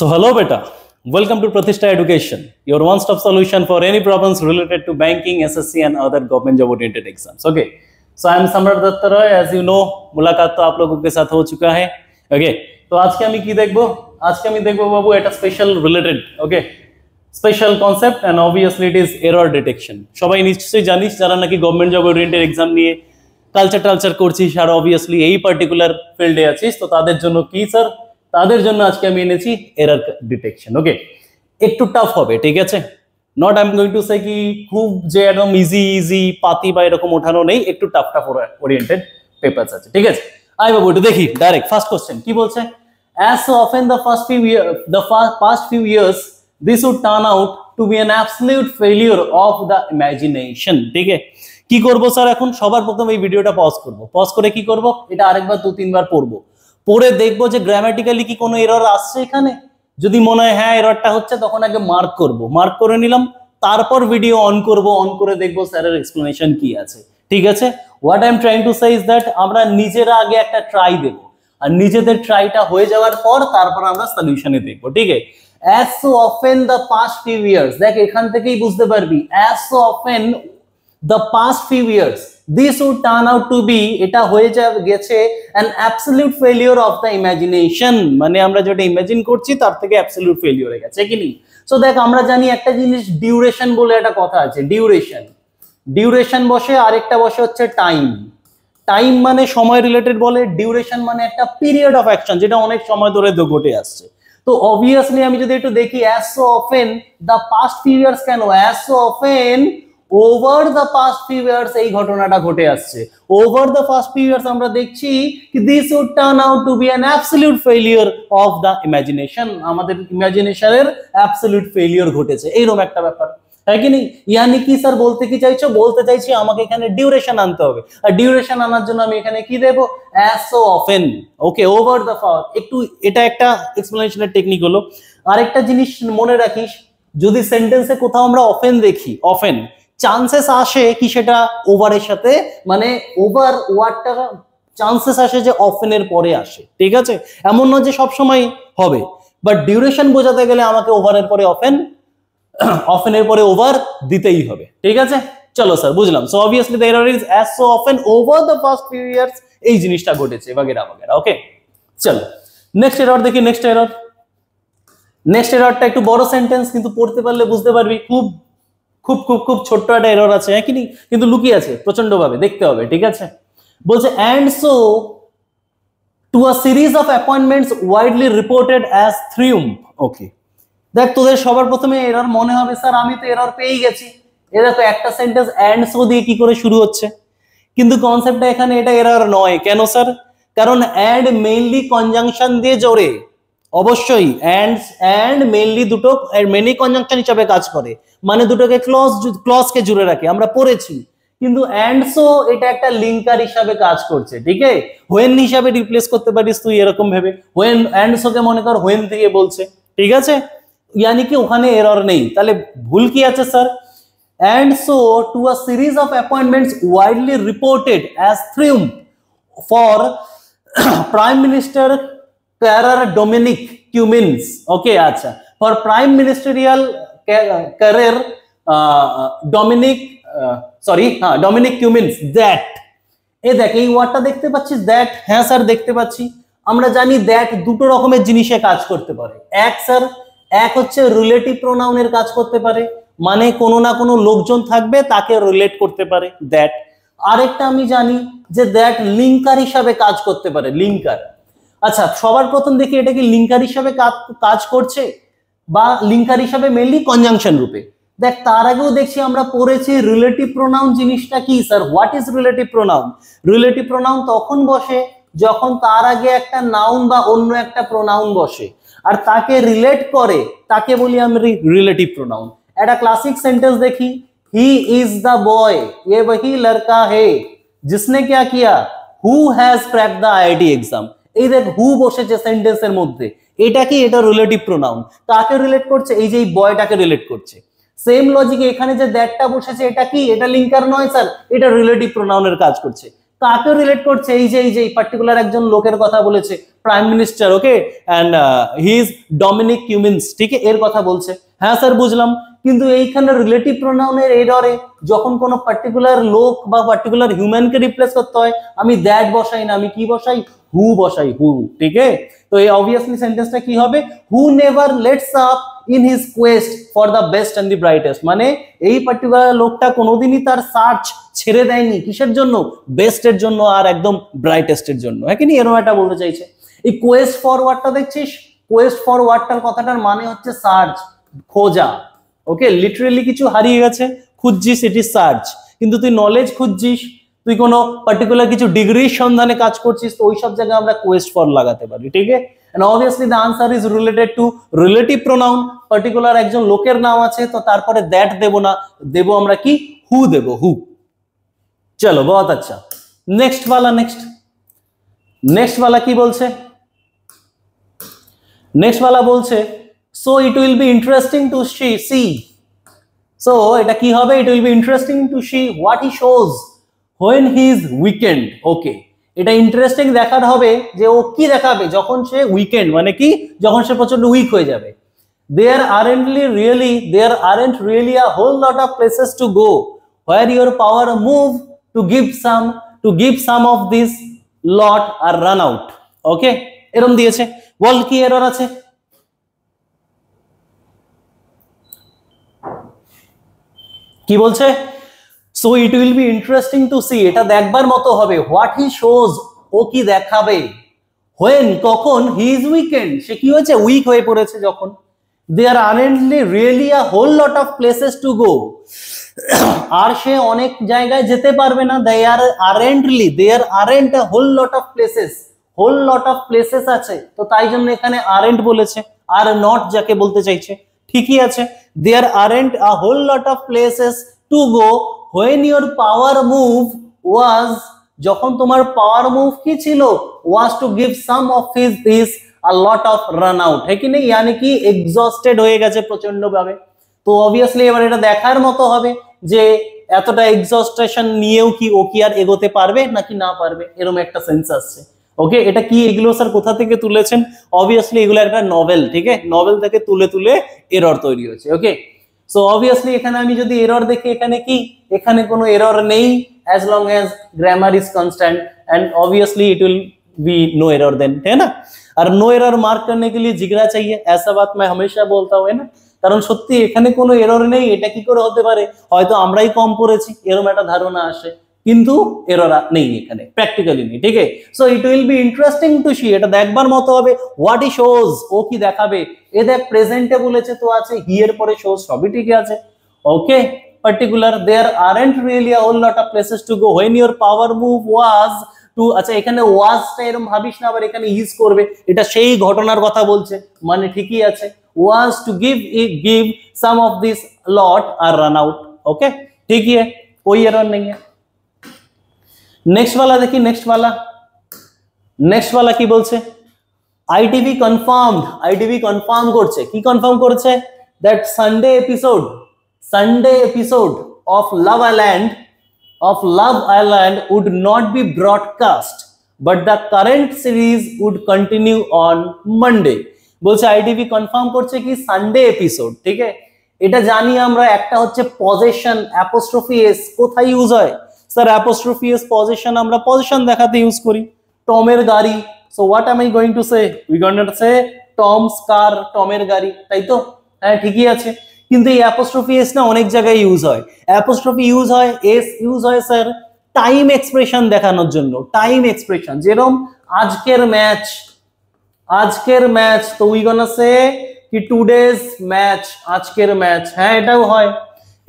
So hello beta, welcome to Pratishtha Education, your one-stop solution for any problems related to banking, SSC and other government job oriented exams. Okay, so I am Samrat Datta Roy. As you know, मुलाकात तो आप लोगों के साथ हो चुका है. Okay, तो आज के हमें की देखबो, आज के हमें देखबो बाबू এটা special related. Okay, special concept and obviously it is error detection. সবাই নিশ্চয়ই জানিস যারা নাকি গভর্নমেন্ট জব ওরিয়েন্টেড এক্সাম নিয়ে কালচার করছিস আর obviously এই পার্টিকুলার ফিল্ডে আছিস তো তাদের জন্য কি স্যার তাদের জন্য আজকে আমি এনেছি এরর ডিটেকশন ওকে একটু টাফ হবে ঠিক আছে not I am going to সে কি খুব যে একদম ইজি পাতি বা এরকম ওঠানো নেই একটু টাফ ওরিয়েন্টেড পেপারস আছে ঠিক আছে আই বাবু একটু দেখি ডাইরেক্ট ফার্স্ট কোশ্চেন কি বলছে as so often the past few years this would turn out to be an absolute failure of the imagination ঠিক আছে কি করব স্যার এখন সবার প্রথম এই ভিডিওটা পজ করে কি করব এটা আরেকবার দু তিনবার পড়বো পরে দেখবো যে গ্রামাটিক্যালি কি কোনো এরর আসছে এখানে যদি মনে হয় হ্যাঁ এররটা হচ্ছে তখন আগে মার্ক করে নিলাম তারপর ভিডিও অন করে দেখবো স্যারের এক্সপ্লেনেশন কি আছে ঠিক আছে what I am trying to say is that আমরা নিজেরা আগে একটা ট্রাই দেব আর নিজেদের ট্রাইটা হয়ে যাওয়ার পর তারপর আমরা সলিউশনে দেখবো ঠিক আছে as so often the past few years দেখ এখান থেকেই বুঝতে পারবি as so often the past few years this would turn out to be এটা হয়ে গেছে an absolute failure of the imagination মানে আমরা যেটা ইমাজিন করছি তার থেকে অ্যাবসলিউট ফেলিওর হয়ে গেছে কি নি সো দেখ আমরা জানি একটা জিনিস ডিউরেশন বলে একটা কথা আছে ডিউরেশন বসে আরেকটা বসে হচ্ছে টাইম মানে সময় রিলেটেড বলে ডিউরেশন মানে একটা পিরিয়ড অফ অ্যাকশন যেটা অনেক সময় ধরে ঘটে আসছে তো obviously আমি যদি একটু দেখি as so often the past few years কেন as so often over the past few years এই ঘটনাটা ঘটে আসছে over the past few years আমরা দেখছি কি this would turn out to be an absolute failure of the imagination আমাদের ইমাজিনেশনের absolute failure ঘটেছে এইরকম একটা ব্যাপার হ্যাঁ কি নেই ইয়ানি কি স্যার বলতে চাইছি আমাকে এখানে ডিউরেশন আনতে হবে আর ডিউরেশন আনার জন্য আমি এখানে কি দেব as so often okay over the past একটু এটা একটা এক্সপ্লেনেশনের টেকনিক হলো আরেকটা জিনিস মনে রাখিস যদি সেন্টেন্সে কোথাও আমরা often দেখি often চান্সেস আসে কি সেটা ওভারের সাথে মানে ওভার ওয়ার্ডটা চান্সেস আসে যে অফেন এর পরে আসে ঠিক আছে এমন নয় যে সব সময় হবে বাট ডিউরেশন বোঝাতে গেলে আমাকে ওভারের পরে অফেন এর পরে ওভার দিতেই হবে ঠিক আছে চলো স্যার বুঝলাম so obviously the error is as so often over the past few years এই জিনিসটা ঘটেছে বাগেরা ওকে চলো নেক্সট এরর দেখি নেক্সট এররটা একটু বড় সেন্টেন্স কিন্তু পড়তে পারলে বুঝতে পারবি খুব ছোট্ট একটা এরর আছে হ্যাঁ কি নি কিন্তু লুকিয়ে আছে প্রচন্ড ভাবে দেখতে হবে ঠিক আছে বলছে and so to a series of appointments widely reported as triumph ওকে দেখ তোদের সবার প্রথমে এরর মনে হবে স্যার আমি তো এরর পেয়ে গেছি এটা তো একটা সেন্টেন্স and so দিয়ে কি করে শুরু হচ্ছে কিন্তু কনসেপ্টটা এখানে এটা এরর নয় কেন স্যার কারণ and মেইনলি কনজাংশন দিয়ে জোরে অবশ্যই and মেইনলি দুটো মেনি কনজাংশন হিসেবে কাজ করে মানে দুটোকে ক্লজকে জুড়ে রাখে আমরা পড়েছি কিন্তু and so এটা একটা লিঙ্কার হিসাবে কাজ করছে ঠিক আছে when হিসাবে রিপ্লেস করতে পারিস তুই এরকম ভেবে when and so কে মনে কর when থেকে বলছে ঠিক আছে यानी কি ওখানে এরর নেই তাহলে ভুল কি আছে sir and so to a series of appointments widely reported as triumph for prime minister Dominic Cummings okay আচ্ছা for prime ministerial career Dominic Cummings that এই দেখ এই ওয়ার্ডটা দেখতে পাচ্ছিস that হ্যাঁ স্যার দেখতে পাচ্ছি আমরা জানি that দুটো রকমের জিনিসে কাজ করতে পারে এক হচ্ছে রিলেটিভ প্রোনাউনের কাজ করতে পারে মানে কোনো না কোনো লোকজন থাকবে তাকে রিলেট করতে পারে that আরেকটা আমি জানি যে that লিঙ্কার হিসাবে কাজ করতে পারে লিঙ্কার আচ্ছা সবার প্রথম দেখি এটা কি লিঙ্কার হিসাবে কাজ করছে বা লিঙ্কার হিসাবে মেইনলি কনজাংশন রূপে দেখ তার আগেও দেখছি আমরা পড়েছি রিলেটিভ প্রোনাউন জিনিসটা কি sir what is relative pronoun তখন বসে যখন তার আগে একটা নাউন বা অন্য একটা প্রোনাউন বসে আর তাকে রিলেট করে তাকে বলি আমি রিলেটিভ প্রোনাউন একটা ক্লাসিক সেন্টেন্স দেখি হি ইজ দ্য বয় ये वही लड़का है जिसने क्या किया who has cracked the IIT exam এই দেখ হু বসেছে সেন্টেন্সের মধ্যে এটা কি এটা রিলেটিভ প্রোনাউন তাকে রিলেট করছে এই যে এই বয়টাকে রিলেট করছে সেম লজিকে এখানে যে দ্যাটটা বসেছে এটা কি এটা লিঙ্কার নয় স্যার এটা রিলেটিভ প্রোনাউনের কাজ করছে কাকে রিলেট করছে, এই যে পার্টিকুলার একজন লোকের কথা বলেছে, prime minister, okay, and he is Dominic Cummings, ঠিক আছে, এর কথা বলছে। হ্যাঁ স্যার বুঝলাম, কিন্তু এইখানে রিলেটিভ প্রোনাউনের এররে যখন কোনো পার্টিকুলার লোক বা পার্টিকুলার হিউম্যানকে রিপ্লেস করতে হয়, আমি দ্যাট বসাই না, আমি কি বসাই, হু বসাই, হু, ঠিক আছে। তো এই অবভিয়াসলি সেন্টেন্সটা কি হবে, who never lets up in his quest for the best and the brightest, মানে এই পার্টিকুলার লোকটা কোনোদিনই তার সার্চ ছেড়ে দেয়নি, কিসের জন্য, বেস্টের জন্য আর একদম ব্রাইটেস্টের জন্য, হ্যাঁ কি নি, এরকম একটা বলতে চাইছে। এই কোয়েস্ট ফর ওয়ার্ডটা দেখছিস, কোয়েস্ট ফর ওয়ার্ডটার কথাটার মানে হচ্ছে সার্চ, খোঁজা, ওকে, লিটারেলি কিছু হারিয়ে গেছে, খুঁজছিস, এটি সার্চ। কিন্তু তুই নলেজ খুঁজছিস, তুই কোনো পার্টিকুলার কিছু ডিগ্রির সন্ধানে কাজ করছিস, তো ওই সব জায়গায় আমরা কোয়েস্ট ফর লাগাতে পারি, ঠিক আছে। and obviously the answer is related to relative pronoun, particular একজন লোকের নাম আছে, তো তারপরে দ্যাট দেব না, দেব আমরা কি, হু দেব, হু। চলো বহুত আচ্ছা, নেক্সট वाला, নেক্সট वाला কি বলছে, নেক্সট वाला বলছে so it will be interesting to see, so এটা কি হবে, it will be interesting to see what he shows when he is weekend, okay, এটা ইন্টারেস্টিং দেখার হবে যে ও কি দেখাবে যখন সে উইকেন্ড, মানে কি, যখন সে প্রচন্ড উইক হয়ে যাবে। there aren't really a whole lot of places to go where your power move to give some of this lot are run out, okay, এরকম দিয়েছে, বল কি এরর আছে, কি বলছে, so it will be interesting to see, এটা দেখবার মতো হবে, what he shows, ও কি দেখাবে, when, কখন, he is weekend, সে কি হয়েছে, উইক হয়ে পড়েছে যখন, there aren't really a whole lot of places to go, আর সে অনেক জায়গায় যেতে পারবে না, there aren't a whole lot of places আছে, তো তাই জন্য এখানে aren't বলেছে, আর not যাকে বলতে চাইছে, ঠিকই আছে, there aren't a whole lot of places to go when your power move was, যখন তোমার পাওয়ার মুভ কি ছিল, was to give some of this a lot of run out, है कि नहीं, यानी कि exhausted হয়ে গেছে প্রচন্ড ভাবে। তো অবভিয়াসলি এবার এটা দেখার মতো হবে যে এতটা এক্সস্টেশন নিয়েও কি ও কি আর এগোতে পারবে নাকি না পারবে, এরকম একটা সেন্স আসছে, ওকে। এটা কি, এগুলো স্যার কোথা থেকে তুলেছেন, অবভিয়াসলি এগুলো একটা নভেল, ঠিক আছে, নভেল থেকে তুলে এরর তৈরি হয়েছে, ওকে। সো অবভিয়াসলি এখানে আমি যদি এরর দেখি, এখানে কি, এখানে কোনো এরর নেই, as long as grammar is constant and obviously it will be no error then, है ना। और नो एरर मार्क करने के लिए जिगरा चाहिए, ऐसा बात मैं हमेशा बोलता हूँ, है ना, কারণ সত্যি এখানে কোনো এরর নেই, এটা কি করে হতে পারে, হয়তো আমরাই কম পড়েছি, এরকম একটা ধারণা আসে, কিন্তু এরর নেই এখানে, প্র্যাকটিক্যালি নেই, ঠিক আছে। So it will be interesting to see, এটা দেখবার মতো হবে, হোয়াট ই শোজ, ও কি দেখাবে, এ দেখ প্রেজেন্টে বলেছে তো আছে, হি এর পরে শোজ, সবই ঠিক আছে, okay. Particular, there aren't really a whole lot of places to go when your power move was to, আচ্ছা এখানে was টা এরকম ভাবিস না আবার এখানে ইজ করবে, এটা সেই ঘটনার কথা বলছে, মানে ঠিকই আছে, was to give some of this lot are run out, okay, ठीक ही है, कोई एरर नहीं है। नेक्स्ट वाला देखिए, नेक्स्ट वाला কি বলছে, আইটিভি কনফার্ম করছে, কি কনফার্ম করছে, that Sunday episode of Love Island would not be broadcast but the current series would continue on Monday, বলছে আইটিভি কনফার্ম করছে কি সানডে এপিসোড, ঠিক আছে। এটা জানি আমরা, একটা হচ্ছে পজেশন, অ্যাপোস্ট্রফি এস কোথায় ইউজ হয়, স্যার অ্যাপোস্ট্রফি এস পজেশন আমরা পজেশন দেখাতে ইউজ করি, টমের গাড়ি, so what am I going to say, we going to say Tom's car, টমের গাড়ি, তাই তো, হ্যাঁ ঠিকই আছে। কিন্তু এই অ্যাপোস্ট্রফি এস না অনেক জায়গায় ইউজ হয়, অ্যাপোস্ট্রফি ইউজ হয়, এস ইউজ হয় স্যার টাইম এক্সপ্রেশন দেখানোর জন্য, টাইম এক্সপ্রেশন, যেরকম আজকের ম্যাচ, তো উই গোনা সে কি টুডেজ ম্যাচ, আজকের ম্যাচ, হ্যাঁ এটাও হয়।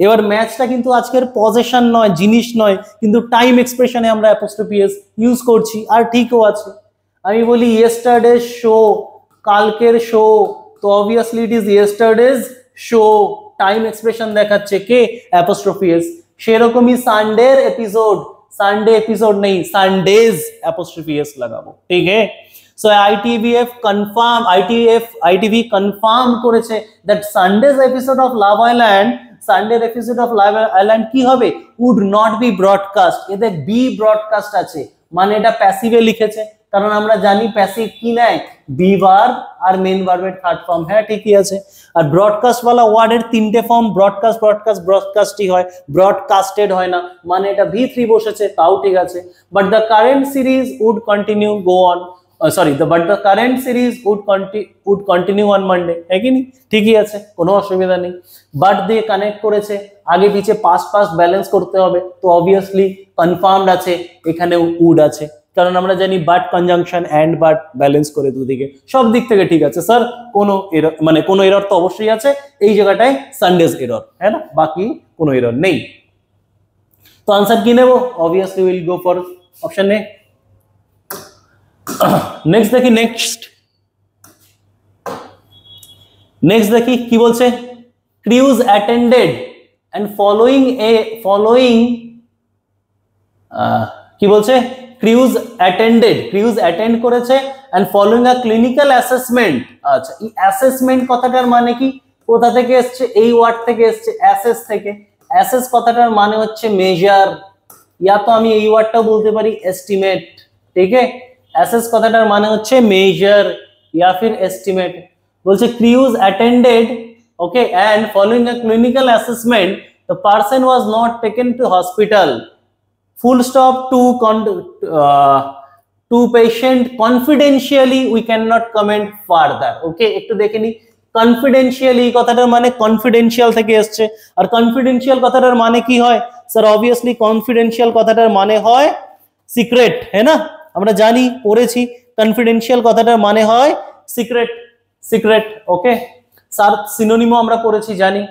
এবার ম্যাচটা কিন্তু আজকের পজেশন নয়, জিনিস নয়, কিন্তু টাইম এক্সপ্রেশনে আমরা অ্যাপোস্ট্রফি এস ইউজ করছি, আর ঠিকও আছে। আমি বলি ইয়েস্টারডেজ শো, কালকের শো, তো obviously it is ইয়েস্টারডেজ show, time expression দেখাচ্ছে কে, অ্যাপোস্ট্রফি এস। সেরকমই সানডের এপিসোড, সানডে এপিসোড নেই, সানডেজ অ্যাপোস্ট্রফি এস লাগাবো, ঠিক আছে। So ITV confirm করেছে that Sunday's episode of Love Island Sunday episode of love island কি হবে, উড নট বি ব্রডকাস্ট। এতে বি ব্রডকাস্ট আছে, মানে এটা প্যাসিভে লিখেছে, কারণ আমরা জানি প্যাসিভ কি নেয়, বি ভার্ব আর মেন ভার্বের থার্ড ফর্ম। হ্যাঁ ঠিকই আছে। আর ব্রডকাস্ট वाला ওয়ার্ডের তিনটে ফর্ম, ব্রডকাস্ট ব্রডকাস্ট ব্রডকাস্টই হয়, ব্রডকাস্টেড হয় না, মানে এটা V3 বসেছে, তাও ঠিক আছে। But the current series would continue go on, sorry but the current series would continue on Monday, है कि नहीं, ঠিকই আছে, কোনো অসুবিধা নেই। বাট দিয়ে কানেক্ট করেছে, আগে পিছে পাস্ট পাস্ট ব্যালেন্স করতে হবে, তো অবভিয়াসলি কনফার্মড আছে, এখানে উড আছে, কারণ আমরা জানি but conjunction and but balance করে দুদিকে, সব দিক থেকে ঠিক আছে স্যার, কোনো এরর মানে কোনো এরর তো অবশ্যই আছে, এই জায়গাটায় সানডেজ এরর, হ্যাঁ না, বাকি কোনো এরর নেই। তো आंसर কি নেব, obviously will go for option A. Next দেখি, নেক্সট দেখি কি বলছে, ক্রিউজ অ্যাটেন্ডেড এন্ড ফলোইং কি বলছে, ক্রিউজ অ্যাটেন্ড করেছে and following a clinical assessment. আচ্ছা, এই অ্যাসেসমেন্ট কথাটার মানে কি, কোথা থেকে এসছে, এই ওয়ার্ড থেকে এসছে, অ্যাসেস থেকে। অ্যাসেস কথাটার মানে হচ্ছে মেজার, ইয়া তো আমি এই ওয়ার্ডটা বলতে পারি এস্টিমেট, ঠিক আছে। অ্যাসেস কথাটার মানে হচ্ছে মেজার ইয়া ফির এস্টিমেট। বলছে ক্রিউজ attended, okay, and following a clinical assessment the person was not taken to hospital, full stop, to patient confidentially we cannot comment further, okay। একটু দেখে নি, কনফিডেন্সিয়ালি কথাটার মানে কনফিডেন্সিয়াল থেকে এসছে, আর কনফিডেন্সিয়াল কথাটার মানে কি হয় স্যার, অবভিয়াসলি কনফিডেন্সিয়াল কথাটার মানে হয় সিক্রেট, হ্যাঁ না, আমরা জানি পড়েছি, কনফিডেন্সিয়াল কথাটার মানে হয় সিক্রেট, ওকে। স্যার সিনোনিমও আমরা পড়েছি, জানি।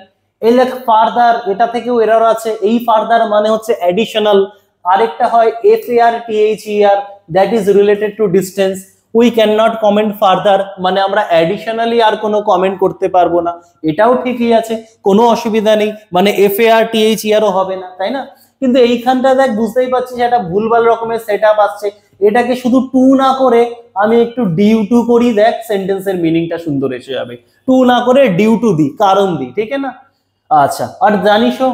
এই লেখ ফার্দার, এটা থেকেও এরর আছে, এই ফার্দার মানে হচ্ছে অ্যাডিশনাল, আরেকটা হয় FARTHER, that is related to distance. We can not comment further মানে আমরা অ্যাডিশনালি আর কোনো কমেন্ট করতে পারবো না, এটাও ঠিকই আছে, কোনো অসুবিধা নেই, মানে FARTHER ও হবে না, তাই না। কিন্তু এইখানটা দেখ, বুঝতেই পারছি যে একটা ভুলভাল রকমের সেটআপ আসছে, এটাকে শুধু টু না করে আমি একটু ডিউ টু করি, দেখ সেন্টেন্সের মিনিংটা সুন্দর এসে যাবে। টু না করে ডিউ টু দি, কারণ দি, ঠিক আছে না। আচ্ছা, আর জানিসও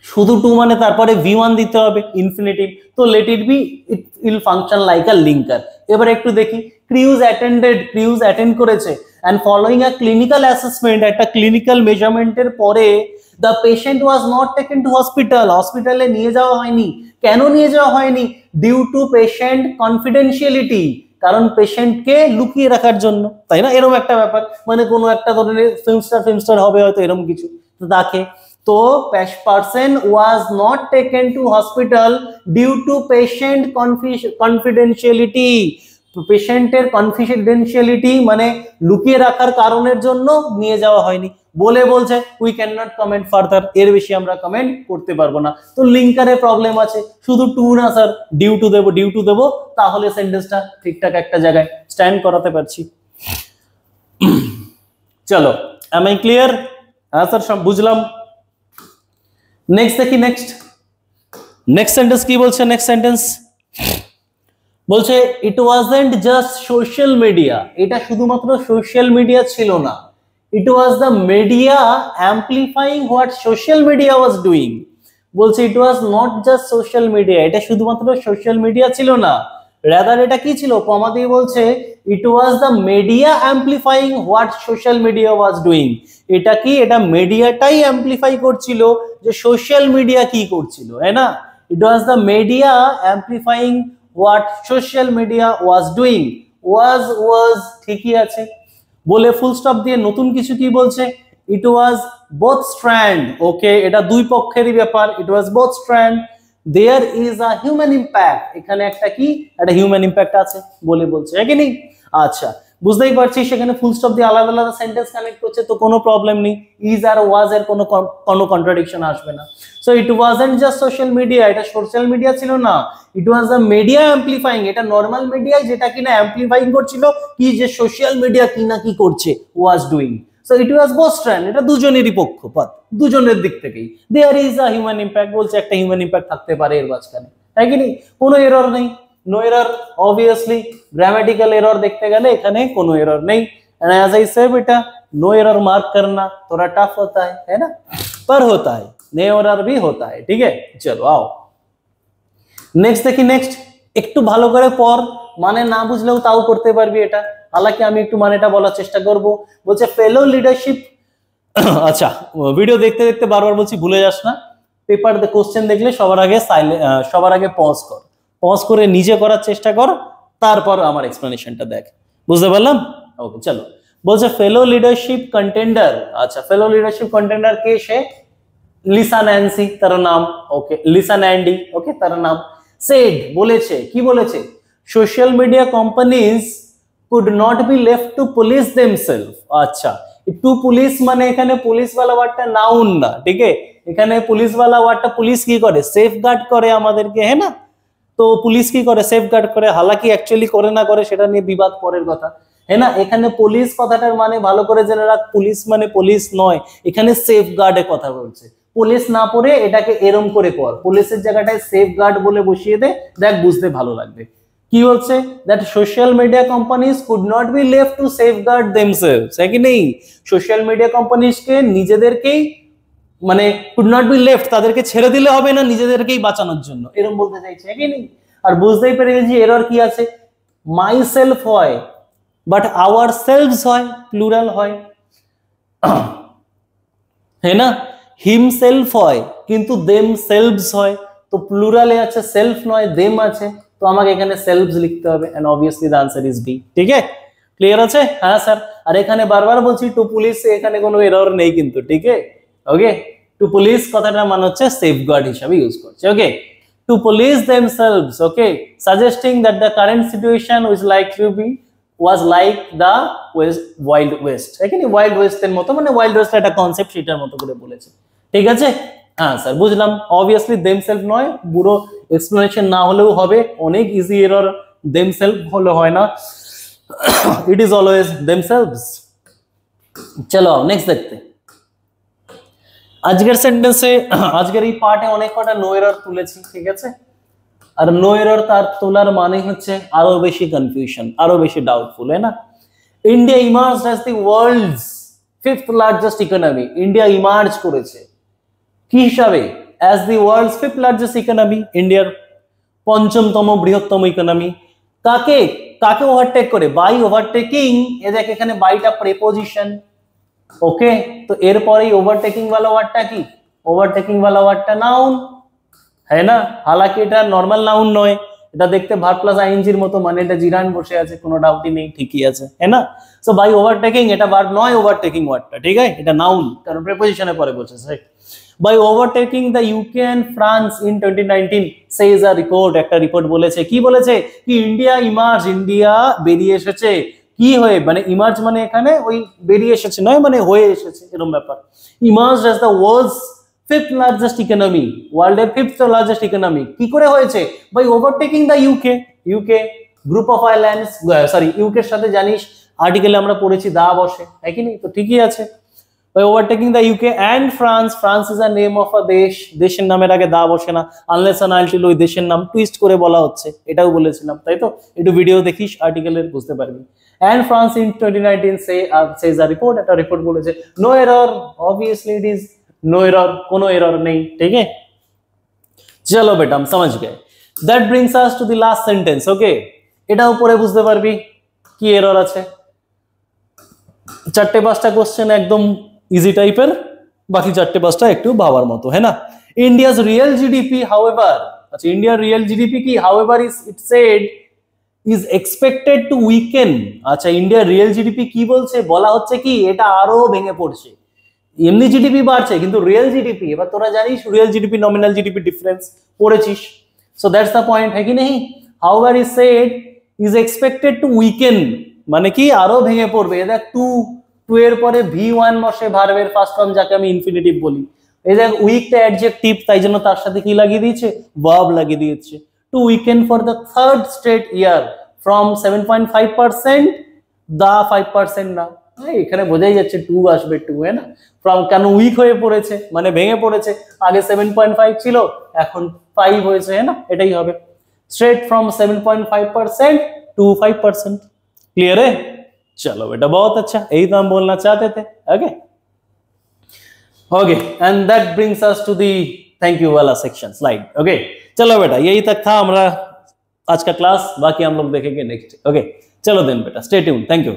শুধু টু মানে তারপরে V1 দিতে হবে ইনফিনিটিভ, তো let it be, it will function like a linker. এবার একটু দেখি, ক্রিউজ অ্যাটেন্ড করেছে and following a clinical assessment, একটা ক্লিনিক্যাল মেজারমেন্টের পরে the patient was not taken to hospital, হসপিটালে নিয়ে যাওয়া হয়নি। কেন নিয়ে যাওয়া হয়নি, ডিউ টু পেশেন্ট কনফিডেন্সিয়ালিটি, কারণ পেশেন্টকে লুকিয়ে রাখার জন্য, তাই না, এরকম একটা ব্যাপার, মানে কোনো একটা ধরনের ফিল্মস্টার হবে হয়তো, এরকম কিছু, তো তাকে, তো person was not taken to hospital due to patient confidentiality, পেশেন্টের কনফিডেন্সিয়ালিটি মানে লুকিয়ে রাখার কারণের জন্য নিয়ে যাওয়া হয়নি, বলে বলছে we can not comment further, এর বেশি আমরা কমেন্ট করতে পারবো না। তো লিঙ্কারে প্রবলেম আছে, শুধু টু না স্যার, ডিউ টু দেবো, তাহলে সেন্টেন্সটা ঠিকঠাক একটা জায়গায় স্ট্যান্ড করাতে পারছি। চলো, am I clear? হ্যাঁ স্যার, সব বুঝলাম। নেক্সট দেখি, নেক্সট সেন্টেন্স কি বলছে, নেক্সট সেন্টেন্স বলছে it wasn't just social media, এটা শুধুমাত্র সোশ্যাল মিডিয়া ছিল না, it was the media amplifying what social media was doing. বলছে it was not just social media, এটা শুধুমাত্র সোশ্যাল মিডিয়া ছিল না, রাদার এটা কি ছিল, কমা দিয়ে বলছে it was the media amplifying what social media was doing. এটা কি, এটা মিডিয়াটাই অ্যাম্পলিফাই করছিল যে সোশ্যাল মিডিয়া কি করছিল, তাই না। It was the media amplifying what social media was doing, was ঠিকই আছে, বলে ফুল স্টপ দিয়ে নতুন কিছু কি বলছে, ইট ওয়াজ বোথ স্ট্র্যান্ড, ওকে, এটা দুই পক্ষেরই ব্যাপার, it was both strand, there is a human impact, এখানে একটা কি, একটা হিউম্যান ইম্প্যাক্ট আছে বলে বলছে, হ্যাঁ কি নেই। আচ্ছা, বুঝতেই পারছিস সেখানে ফুল স্টপ দিয়ে আলাদা আলাদা সেন্টেন্স কানেক্ট করছে, তো কোনো প্রবলেম নেই, ইজ আর ওয়াজ এর কোনো কন্ট্রাডিকশন আসবে না। So it wasn't just social media, এটা সোশ্যাল মিডিয়া ছিল না, ইট ওয়াজ আ মিডিয়া অ্যাম্পলিফাইং, এটা নর্মাল মিডিয়া যেটা কিনা অ্যাম্পলিফাইং করছিল কি, যে সোশ্যাল মিডিয়া কি না কি করছে, was doing. So it was both strand, এটা দুজনেরই পক্ষপাত, দুজনের দিক থেকেই। There is a human impact, বলছে একটা হিউম্যান ইম্প্যাক্ট থাকতে পারে এর মাঝখানে, তাই কি নেই, কোনো এরর নেই, no error, obviously grammatical error দেখতে গেলে এখানে কোনো এরর নেই। एंड एज आई से बेटा नो एरर मार्क करना थोड़ा टफ होता है ना। पर होता है, नेवर भी होता है। ठीक है, चलो आओ नेक्स्ट देखी। नेक्स्ट একটু ভালো করে পড়, মানে না বুঝলেও তাও করতে পারবি এটা, হালাকি আমি একটু মানেটা বলার চেষ্টা করব। বলছে ফেলো লিডারশিপ। আচ্ছা, ভিডিও দেখতে দেখতে বারবার বলছি ভুলে যাস না, পেপার কোশ্চেন দেখলে সবার আগে পজ করে নিজে করার চেষ্টা কর, তারপর আমার এক্সপ্লেনেশনটা দেখ। বুঝতে পারলাম? ওকে চলো। বলছে ফেলো লিডারশিপ কন্টেন্ডার। আচ্ছা, ফেলো লিডারশিপ কন্টেন্ডার কে? সে লিসা ন্যান্সি তার নাম। ওকে, লিসা ন্যান্ডি। ওকে, তার নাম। সেড বলেছে, কি বলেছে? Social media companies could not be left to police themselves. আচ্ছা, টু পুলিশ মানে এখানে পুলিশওয়ালা ওয়ার্ডটা নাউন না, ঠিক আছে? এখানে পুলিশওয়ালা ওয়ার্ডটা পুলিশ কি করে? সেফগার্ড করে আমাদেরকে, হ্যাঁ না? তো পুলিশ কি করে? সেফগার্ড করে। হালাকি অ্যাকচুয়ালি করে না করে সেটা নিয়ে বিবাদ পরের কথা, হ্যাঁ না? এখানে পুলিশ কথাটার মানে ভালো করে জেনে রাখ, পুলিশ মানে পুলিশ নয়, এখানে সেফগার্ডের কথা বলছে। পুলিশ না পড়ে এটাকে এরম করে পড়, পুলিশের জায়গাটায় সেফগার্ড বলে বসিয়ে দে, দেখ বুঝতে ভালো লাগবে। কি হচ্ছে? That social media companies could not be left two safeguard themselves, है कि नहीं? সোশ্যাল মিডিয়া কোম্পানিজকে নিজেদেরকেই মানে কুড নট বি লেফট, তাদেরকে ছেড়ে দিলে হবে না, নিজেদেরকেই বাঁচানোর জন্য, এরকম বলতে চাইছে, है कि नहीं? আর বুঝতেই পেরে গেছি এরর কি আছে। মাই সেলফ হয় বাট আওয়ার সেলভস হয়, প্লুরাল হয়, है ना? হিমসেলফ হয় কিন্তু দেম সেলভস হয়, তো প্লুরালে আছে, সেলফ নয় দেম আছে, তো আমাকে এখানে সেলভস লিখতে হবে, and obviously the answer is B. ঠিক আছে, ক্লিয়ার আছে? হ্যাঁ স্যার। আর এখানে বারবার বলছি টু পুলিশ, এখানে কোনো এরর নেই কিন্তু, ঠিক আছে? ওকে, টু পুলিশ কথাটার মানে হচ্ছে সেফগার্ড হিসাবে ইউজ করছে। Okay, to police themselves, okay, suggesting that the current situation was like to be was like the wild west, এখানে ওয়াইল্ড ওয়েস্টের মতো, মানে ওয়াইল্ড ওয়েস্ট একটা কনসেপ্ট, সেটার মতো করে বলেছে। ঠিক আছে, হ্যাঁ স্যার বুঝলাম। অবভিয়াসলি দেমসেলফ নয়, পুরো এক্সপ্লেনেশন না হলেও হবে, অনেক ইজি এরর, দেমসেলফ হলে হয় না, ইট ইজ অলওয়েজ দেমসেলভস। চলো নেক্সট দেখতে। আজকের সেন্টেন্সে, আজকের এই পার্টে অনেক কটা নো এরর তুলেছি, ঠিক আছে? আর নো এরর তার তোলার মানে হচ্ছে আরো বেশি কনফিউশন, আরো বেশি ডাউটফুল, है ना? India emerged as the world's fifth largest economy. India emerge করেছে কি হিসাবে? As the world's fifth largest economy, ইন্ডিয়ার পঞ্চমতম বৃহত্তম ইকোনমি। কাকে কাকে ওভারটেক করে? By overtaking. এ দেখ এখানে বাইটা প্রিপোজিশন, ওকে, তো এরপরেই ওভারটেকিং वाला ওয়ার্ডটা কি? ওভারটেকিং वाला ওয়ার্ডটা নাউন, है ना? हालांकि এটা নরমাল নাউন নয়, এটা দেখতে ভার্ব প্লাস আইএনজির মতো, মানে এটা জিরান বসে আছে, কোনো ডাউটই নেই, ঠিকই আছে, है ना? সো বাই ওভারটেকিং এটা ভার্ব নয়, ওভারটেকিং ওয়ার্ডটা, ঠিক আছে? এটা নাউন, কারণ প্রিপোজিশনের পরে বলছে, right? By overtaking the UK and France in 2019 says a report. একটা রিপোর্ট বলেছে, কি বলেছে? কি ইন্ডিয়া ইমার্জ, ইন্ডিয়া বেরিয়ে এসেছে, কি হয়ে? মানে ইমার্জ মানে এখানে ওই বেরিয়ে এসেছে নয়, মানে হয়ে এসেছে, এরকম ব্যাপার। Emerge as the world's fifth largest economy, ওয়ার্ল্ডের ফিফথ লার্জেস্ট ইকোনমি। কি করে হয়েছে? By overtaking the UK. UK group of islands, sorry, ইউকের সাথে জানিস আর্টিকেলে আমরা পড়েছি দা বসে, তাই কি? তো ঠিকই আছে। By overtaking the UK and France, France is a name of a দেশ, দেশের নামের আগে দা বসে না, আনলেস এন্ড আনটিল ওই দেশের নাম টুইস্ট করে বলা হচ্ছে, এটাও বলেছিলাম, তাই তো? একটু ভিডিও দেখিস আর্টিকেলের, বুঝতে পারবি। And France in 2019 says a report, একটা রিপোর্ট বলেছে। No error, obviously it is no error, कोनो एरर नहीं, ठीक है? चलो बेटा हम समझ गए। That brings us to the last sentence, okay? এটা উপরে বুঝতে পারবি কি এরর আছে। চারটে পাঁচটা কোশ্চেন একদম ইজি টাইপের, বাকি চারটে পাঁচটা একটু ভাবার মতো, है ना? ইন্ডিয়াস রিয়েল জিডিপি হাউএভার, আচ্ছা ইন্ডিয়ার রিয়েল জিডিপি কি? However is it shed is expected to weaken. আচ্ছা ইন্ডিয়ার রিয়েল জিডিপি কি বলছে? বলা হচ্ছে কি এটা আরো ভেঙে পড়ছে। এমনি জিডিপি বাড়ছে কিন্তু রিয়েল জিডিপি, এবার তোরা জানিস real GDP nominal GDP difference পড়েছিস, সো দ্যাটস দ্য পয়েন্ট, है कि नहीं? However is said is expected to weaken, মানে কি আরো ভেঙে পড়বে। এই দেখ টু এর পরে ভি1 বসে, ভার্বের ফার্স্ট ফর্ম যাকে আমি ইনফিনিটিভ বলি। এই দেখ উইকটা অ্যাডজেক্টিভ, তাই জন্য তার সাথে কি লাগিয়ে দিয়েছে? ভার্ব লাগিয়ে দিয়েছে। To weaken for the third straight year from 7.5%, দা 5% না, এখানে বোঝাই যাচ্ছে টু আসবে, টু, है ना? ফ্রম কেন উইক হয়ে পড়েছে, মানে ভেঙে পড়েছে, আগে 7.5 ছিল এখন 5 হয়েছে, है ना? এটাই হবে। Straight from 7.5% to 5%। क्लियर है? चलो बेटा बहुत अच्छा, यही तो हम बोलना चाहते थे। Okay okay and that brings us to the thank you वाला सेक्शन स्लाइड। ओके चलो बेटा यही तक था हमारा आज का क्लास, बाकी हम लोग देखेंगे नेक्स्ट। ओके चलो देन बेटा स्टे ट्यून्ड, थैंक यू।